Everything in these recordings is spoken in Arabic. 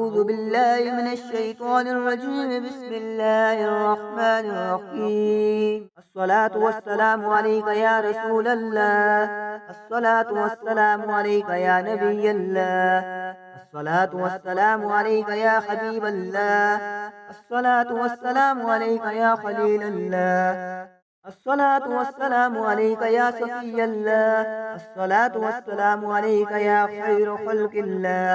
أعوذ بالله من الشيطان الرجيم. بسم الله الرحمن الرحيم. الصلاة والسلام عليك يا رسول الله. الصلاة والسلام عليك يا نبي الله. الصلاة والسلام عليك يا حبيب الله. الصلاة والسلام عليك يا خليل الله. الصلاة والسلام عليك يا صفي الله. الصلاة والسلام عليك يا خير خلق الله.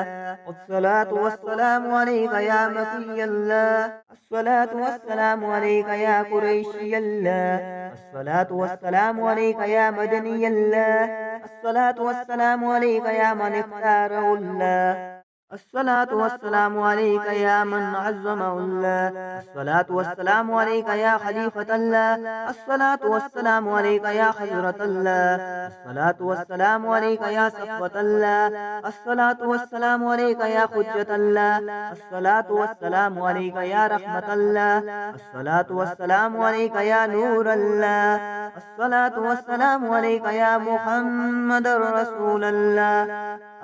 الصلاة والسلام عليك يا مكي الله. الصلاة والسلام عليك يا قريشي الله. الصلاة والسلام عليك يا مدني الله. الصلاة والسلام عليك يا من اختاره الله. الصلاة والسلام عليك يا من عظمه الله. الصلاة والسلام عليك يا خليفة الله. الصلاة والسلام عليك يا حضرة الله. الصلاة والسلام عليك يا صفوة الله. الصلاة والسلام عليك يا حجة الله. الصلاة والسلام عليك يا رحمة الله. الصلاة والسلام عليك يا نور الله. الصلاة والسلام عليك يا محمد رسول الله.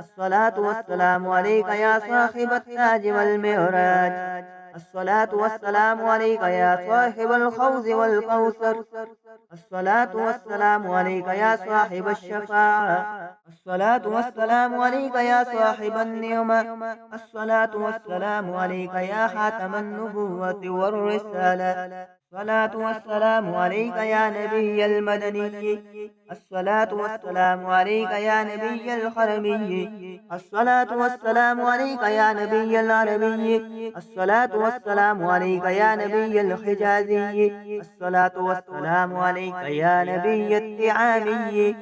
الصلاة والسلام عليك يا صاحب التاج والمعراج. الصلاة والسلام عليك يا صاحب الحوض والكوثر. الصلاة والسلام عليك يا صاحب الشفاعة. الصلاة والسلام عليك يا صاحب النعمة. الصلاة والسلام عليك يا خاتم النبوة والرسالة. الصلاة والسلام عليك يا نبي المدني. الصلاة والسلام عليك يا نبي الحرمي. الصلاة والسلام عليك يا نبي العربي. الصلاة والسلام عليك يا نبي الحجازي. الصلاة والسلام عليك يا نبي التعامي.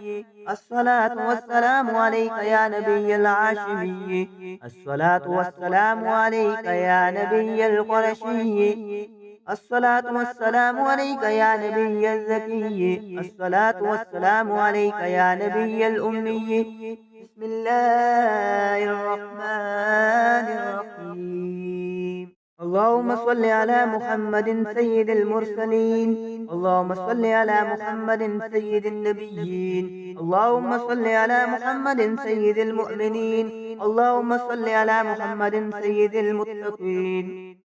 الصلاة والسلام عليك يا نبي العاشمي. الصلاة والسلام عليك يا نبي القرشي. الصلاة والسلام عليك يا نبي الزكي. الصلاة والسلام عليك يا نبي الأمي. بسم الله الرحمن الرحيم. اللهم صل على محمد سيد المرسلين. اللهم صل على محمد سيد النبيين. اللهم صل على محمد سيد المؤمنين. اللهم صل على محمد سيد المتقين.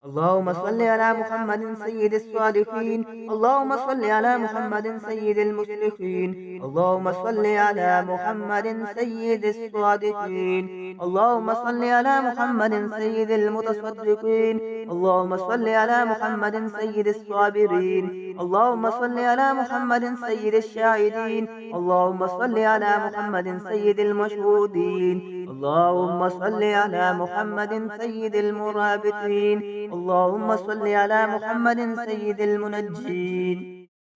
اللهم صل على محمد سيد الصالحين. اللهم صل على محمد سيد المشركين. اللهم صل على محمد سيد الصادقين. اللهم صل على محمد سيد المتصدقين. اللهم صل على محمد سيد الصابرين. اللهم صل على محمد سيد الشاهدين. اللهم صل على محمد سيد المشهودين. اللهم صل على محمد سيد المرابطين. اللهم صل على محمد سيد المنجين.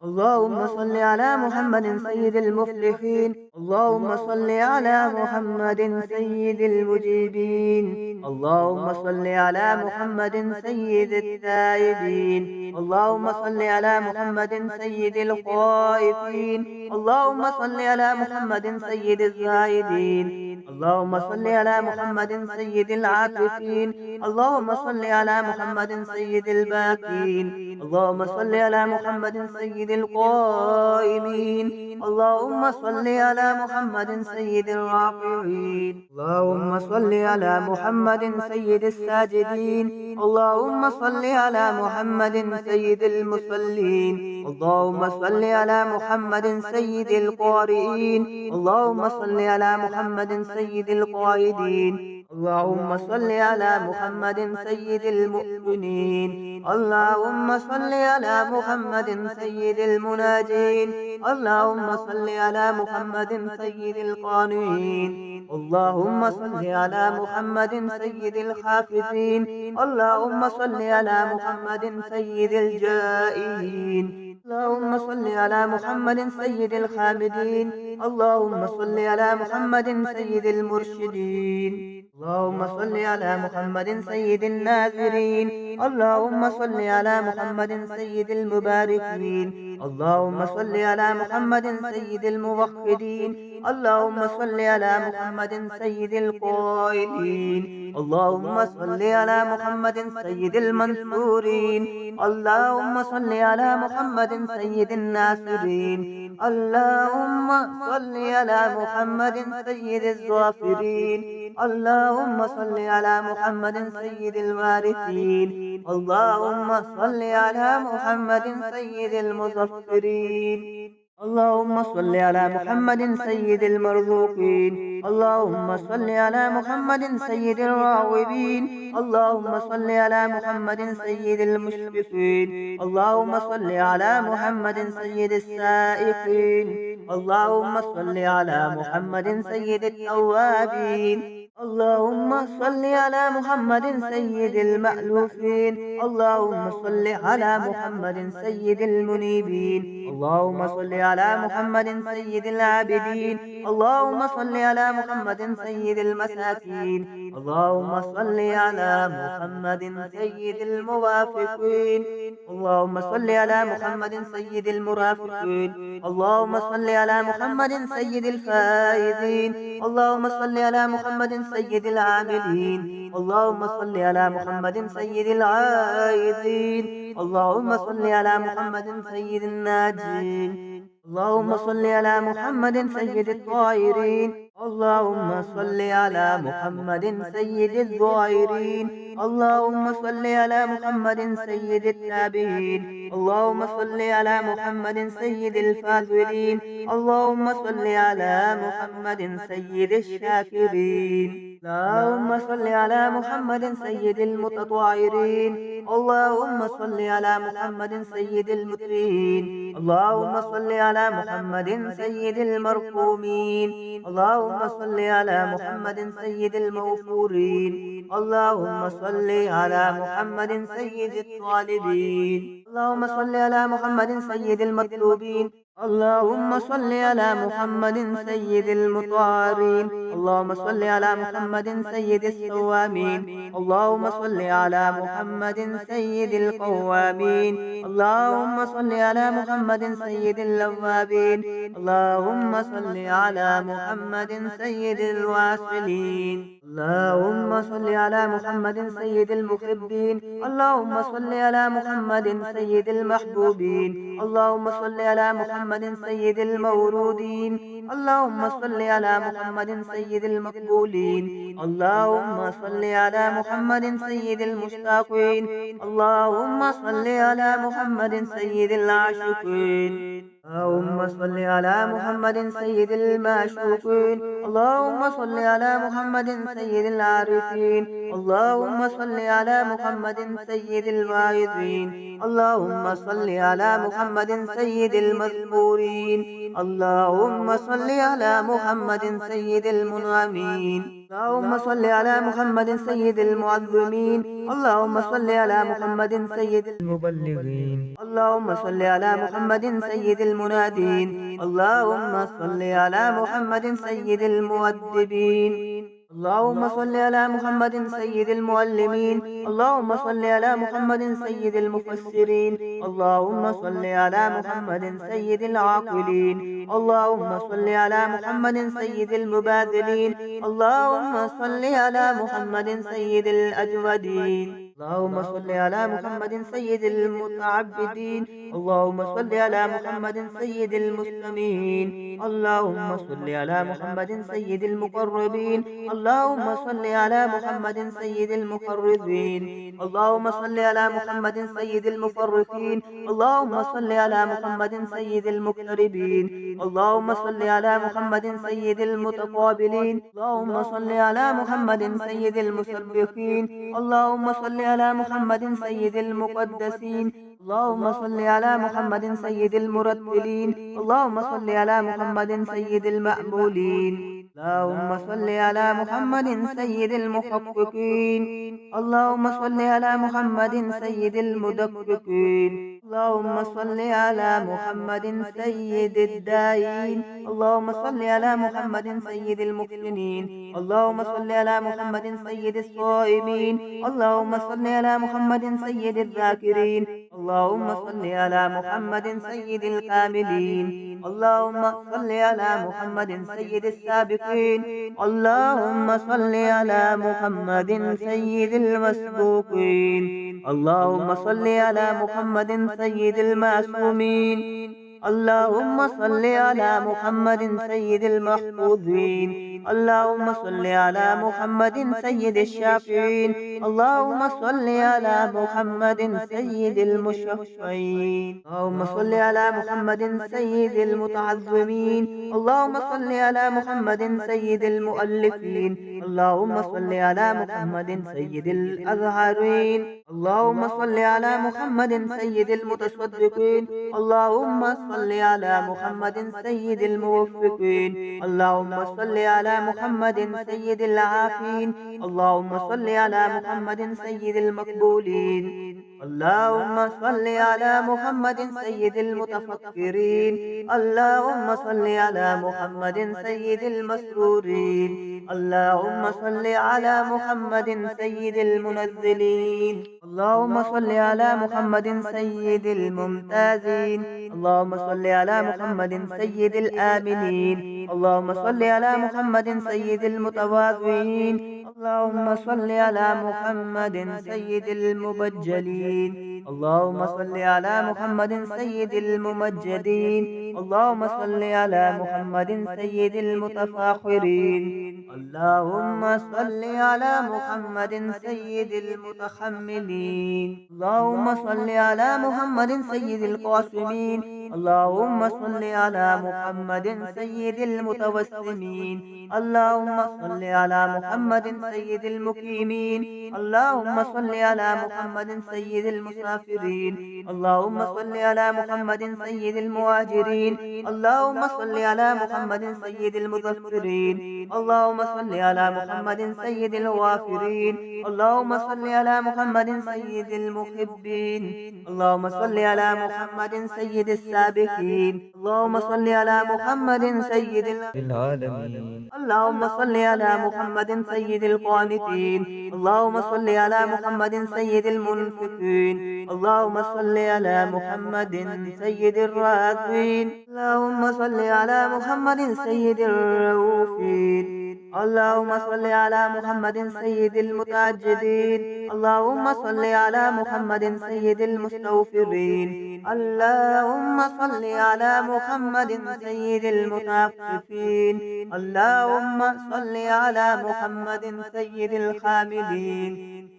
اللهم صل على محمد سيد المفلحين. اللهم صل على محمد سيد المجيبين. اللهم صل على محمد سيد التائبين. اللهم صل على محمد سيد الخائفين. اللهم صل على محمد سيد الزاهدين. اللهم صل على محمد سيد العاطفين. اللهم صل على محمد سيد الباكين. اللهم صل على محمد سيد القائمين. اللهم صل على محمد سيد الراكعين. اللهم صل على محمد سيد الساجدين. اللهم صل على محمد سيد المصلين. اللهم صل على محمد سيد القارئين. اللهم صل على محمد سيد القائدين. اللهم صل على محمد سيد المؤمنين. اللهم صل على محمد سيد المناجين. اللهم صل على محمد سيد القانين. اللهم صل على محمد سيد الحافظين. اللهم صل على محمد سيد الجائين. اللهم صل على محمد سيد الحامدين. اللهم صل على محمد سيد المرشدين. اللهم صل على محمد سيد الناذرين. اللهم صل على محمد سيد المباركين. اللهم صل على محمد سيد الموحدين. اللهم صل على محمد سيد القائلين. اللهم صل على محمد سيد المنصورين. اللهم صل على محمد سيد الناصرين. اللهم صل على محمد سيد الظافرين. اللهم صل على محمد سيد الوارثين. اللهم صل على محمد سيد المظفرين. اللهم صل على محمد سيد المرزوقين. اللهم صل على محمد سيد الراغبين. اللهم صل على محمد سيد المشفقين. اللهم صل على محمد سيد السائقين. اللهم صل على محمد سيد التوابين. اللهم صل على محمد سيد المألوفين. اللهم صل على محمد سيد المنيبين. اللهم صل على محمد سيد العابدين. اللهم صل على محمد سيد المساكين. اللهم صل على محمد سيد الموافقين. اللهم صل على محمد سيد المرافقين. اللهم صل على محمد سيد الفائزين. اللهم صل على محمد سيد العاملين. اللهم صل على محمد سيد العائذين. اللهم صل على محمد سيد الناجين. اللهم صل على محمد سيد الطاهرين. اللهم صل على محمد سيد الظاهرين. اللهم صل على محمد سيد التابعين. اللهم صل على محمد سيد الفاضلين. اللهم صل على محمد سيد الشاكرين. اللهم صل على محمد سيد المتطهرين. اللهم صل على محمد سيد المتقين. اللهم صل على محمد سيد المرحومين. اللهم صل على محمد سيد المغفورين. اللهم صل على محمد سيد الطالبين. اللهم صل على محمد سيد المطلوبين. اللهم صل على محمد سيد المطهرين. اللهم صل على محمد سيد الصوامين. اللهم صل على محمد سيد القوامين. اللهم صل على محمد سيد اللوابين. اللهم صل على محمد سيد الواصلين. اللهم صل على محمد سيد المحبين. اللهم صل على محمد سيد المحبوبين. اللهم صل على محمد سيد المورودين. اللهم صل على محمد سيد المقبولين. اللهم صل على محمد سيد المشتاقين. اللهم صل على محمد سيد العاشقين. اللهم صل على محمد سيد المعشوقين. اللهم صل على محمد سيد العارفين. اللهم صل على محمد سيد الواعظين. اللهم صل على محمد سيد المذكورين. اللهم صل على محمد سيد المنعمين. اللهم صل على محمد سيد المعظمين. اللهم صل على محمد سيد المبلغين. اللهم صل على محمد سيد المنادين. اللهم صل على محمد سيد المؤدبين. اللهم صل على محمد سيد المعلمين. اللهم صل على محمد سيد المفسرين. اللهم صل على محمد سيد العاقلين. اللهم صل على محمد سيد المبادلين. اللهم صل على محمد سيد الأجودين. اللهم صل على محمد سيد المتعبدين. اللهم صل على محمد سيد المسلمين. اللهم صل على محمد سيد المقربين. اللهم صل على محمد سيد المقربين. اللهم صل على محمد سيد المفرقين. اللهم صل على محمد سيد المقتربين. اللهم صل على محمد سيد المتقابلين. اللهم صل على محمد سيد المسبحين. اللهم صل على محمد سيد المقدسين. اللهم صل على محمد سيد المرتلين. اللهم صل على محمد سيد المأمولين. اللهم صل على محمد سيد المحققين. اللهم صل على محمد سيد المدققين. اللهم صل على محمد سيد الداعين. اللهم صل على محمد سيد المحسنين. اللهم صل على محمد سيد الصائمين. اللهم صل على محمد سيد الذاكرين. اللهم صل على محمد سيد الكاملين. اللهم صل على محمد سيد السابقين. اللهم صل على محمد سيد المسبوقين. اللهم صل على محمد سيد المعصومين. اللهم صل على محمد سيد المحفوظين. اللهم صل على محمد سيد الشافعين. اللهم صل على محمد سيد المشفعين. اللهم صل على محمد سيد المتعظمين. اللهم صل على محمد سيد المؤلفين. اللهم صل على محمد سيد الأزهرين. اللهم صل على محمد سيد المتصدقين. اللهم صل على محمد سيد الموفقين. اللهم صل على محمد سيد العافين. اللهم صل على محمد سيد المقبولين. اللهم صل على محمد سيد المتفكرين. اللهم صل على محمد سيد المسرورين. اللهم صل على محمد سيد المنزلين. اللهم صل على محمد سيد الممتازين. اللهم صل على محمد سيد الآمنين. اللهم صل على محمد سيد المتواضعين. اللهم صل على محمد سيد المبجلين. اللهم صل على محمد سيد الممجدين. اللهم صل على محمد سيد المتفاخرين. اللهم صل على محمد سيد المتحملين. اللهم صل على محمد سيد القاسمين. اللهم صل على محمد سيد المتوسمين. اللهم صل على محمد سيد المقيمين. اللهم صل على محمد سيد المسافرين. اللهم صل على محمد سيد المهاجرين. اللهم صل على محمد سيد المظفرين. اللهم صل على محمد سيد الغافرين. اللهم صل على محمد سيد المحبين. اللهم صل على محمد سيد السابقين. اللهم صل على محمد سيد العالمين. اللهم صل على محمد سيد القانتين. اللهم صل على محمد سيد المنفقين. اللهم صل على محمد سيد الراضين. اللهم صل على محمد سيد الرؤوفين. اللهم صل على محمد سيد المتعجدين. اللهم صل على محمد سيد المستغفرين. اللهم صل على محمد سيد المتعففين. اللهم صل على محمد سيد الحامدين.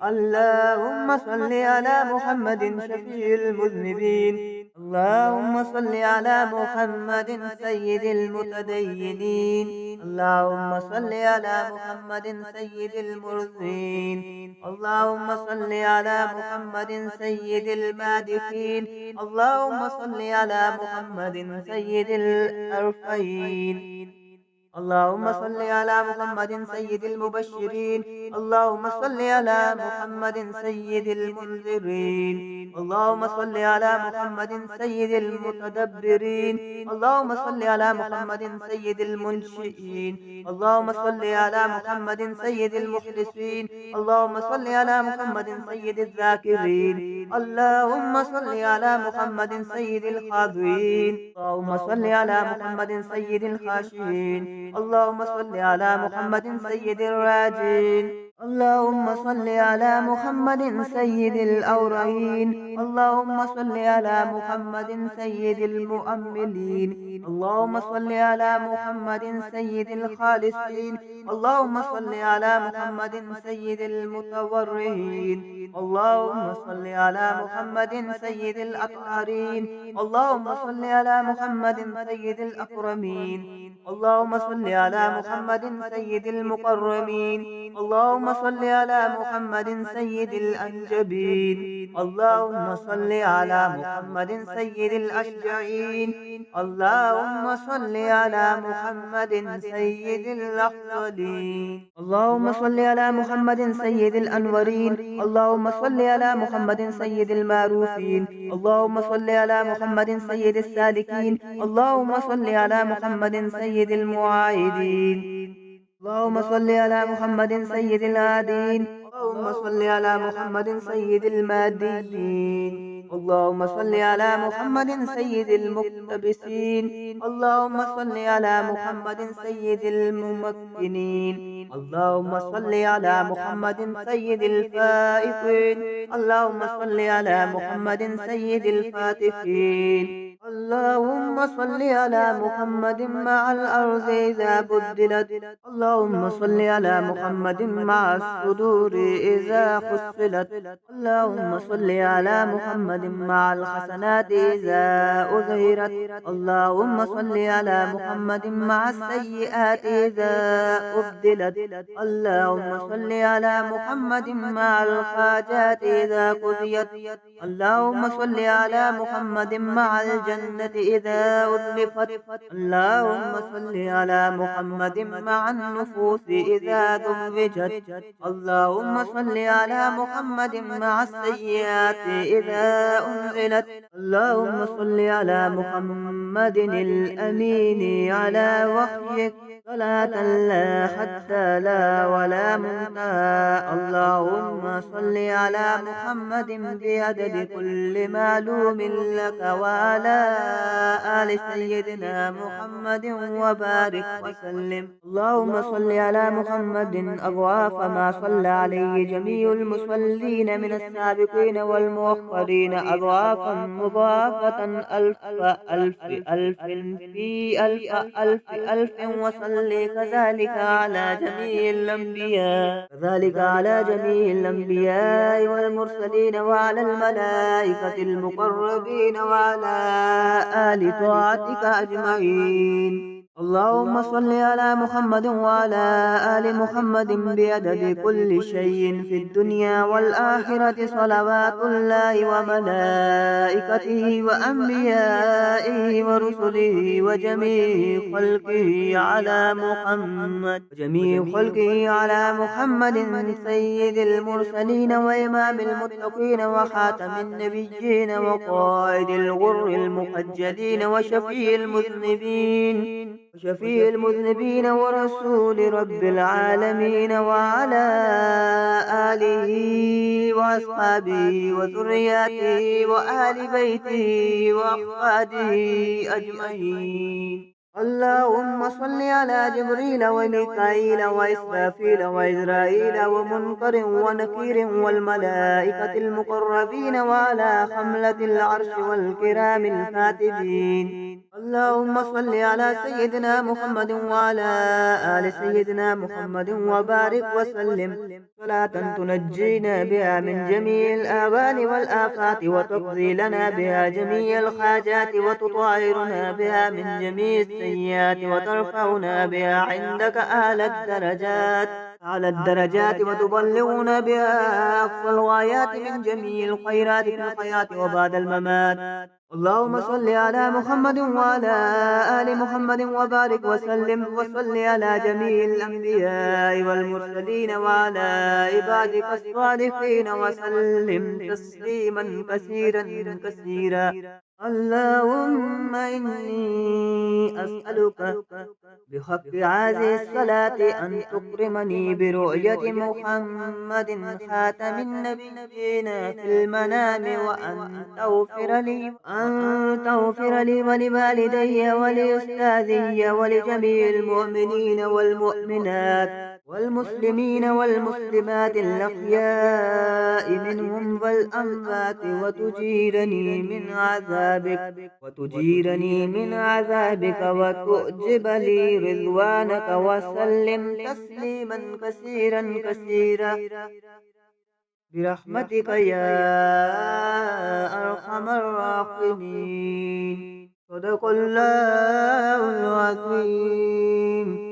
اللهم صل على محمد شفيع المذنبين. اللهم صل على محمد سيد المتدينين. اللهم صل على محمد سيد المرسلين. اللهم صل على محمد سيد المادحين. اللهم صل على محمد سيد الأرفعين. اللهم صل على محمد سيد المبشرين. اللهم صل على محمد سيد المنذرين. اللهم صل على محمد سيد المتدبرين. اللهم صل على محمد سيد المنشئين. اللهم صل على محمد سيد المخلصين. اللهم صل على محمد سيد الذاكرين. اللهم صل على محمد سيد الخاضعين. اللهم صل على محمد سيد الخاشعين. اللهم صل على محمد سيد الراجين. اللهم صل على محمد سيد الأورعين. اللهم صل على محمد سيد المؤملين. اللهم صل على محمد سيد الخالصين. اللهم صل على محمد سيد المتورعين. اللهم صل على محمد سيد الأطهارين. اللهم صل على محمد سيد الأكرمين. اللهم صل على محمد سيد المقرمين. اللهم صل على محمد سيد الأنجبين. اللهم صل على محمد سيد الأشجعين. اللهم صل على محمد سيد الأفضلين. اللهم صل على محمد سيد الأنورين. اللهم صل على محمد سيد المعروفين. اللهم صل على محمد سيد السالكين. اللهم صل على محمد سيد المعاهدين. اللهم صل على محمد سيد الهادين. اللهم صل على محمد سيد المهديين. اللهم صل على محمد سيد المقتبسين. اللهم صل على محمد سيد الممكنين. اللهم صل على محمد سيد الفائزين. اللهم صل على محمد سيد الفاتحين. اللهم صل على محمد مع الأرض إذا بدلت. اللهم صل على محمد مع الصدور إذا خسلت. اللهم صل على محمد مع الحسنات إذا أظهرت. اللهم صل على محمد مع السيئات إذا أبدلت. اللهم صل على محمد مع الحاجات إذا قضيت. اللهم صل على محمد مع الجنة إذا أزلفت. اللهم صل على محمد مع النفوس إذا زوجت. اللهم صل على محمد مع السيئات إذا أنزلت. اللهم صل على محمد الأمين على وحيك صلاة لا حتى لا ولا منتهى. اللهم صل على محمد بعدد كل معلوم لك وعلى آل سيدنا محمد وبارك وسلم. اللهم صل على محمد أضعاف ما صلى عليه جميع المصلين من السابقين والمؤخرين أضعافا مضاعفة ألف ألف ألف في ألف ألف ألف وسلم. كذلك على جميع الأنبياء والمرسلين وعلى الملائكة المقربين وعلى آل طاعتك أجمعين. اللهم صل على محمد وعلى آل محمد بعدد كل شيء في الدنيا والآخرة صلوات الله وملائكته وأنبيائه ورسله وجميع خلقه على محمد سيد المرسلين وإمام المتقين وخاتم النبيين وقائد الغر المحجلين وشفيع المذنبين ورسول رب العالمين وعلى آله وأصحابه وذرياته وآل بيته وأحفاده أجمعين. اللهم صل على جبريل وميكائيل وإسرافيل وإزرائيل ومنكر ونكير والملائكة المقربين وعلى حملة العرش والكرام الكاتبين. اللهم صل على سيدنا محمد وعلى آل سيدنا محمد وبارك وسلم صلاة تنجينا بها من جميع الآوان والآفات وتقضي لنا بها جميع الحاجات وتطهرنا بها من جميع السيئات وترفعنا بها عندك أعلى الدرجات وتبلغنا بها أقصى الغايات من جميع الخيرات في الحياة وبعد الممات. اللهم صل على محمد وعلى آل محمد وبارك وسلم وصل على جميع الأنبياء والمرسلين وعلى عبادك الصالحين وسلم تسليما كثيرا كثيرا. اللهم إني أسألك بحق هذه الصلاة أن تكرمني برؤية محمد خاتم النبيين في المنام وأن تغفر لي ولوالدي ولأستاذي ولجميع المؤمنين والمؤمنات والمسلمين والمسلمات الأحياء منهم والأموات وتجيرني من عذابك وتؤجب لي رضوانك وسلم تسليما كثيرا كثيرا برحمتك يا أرحم الراحمين. صدق الله العظيم.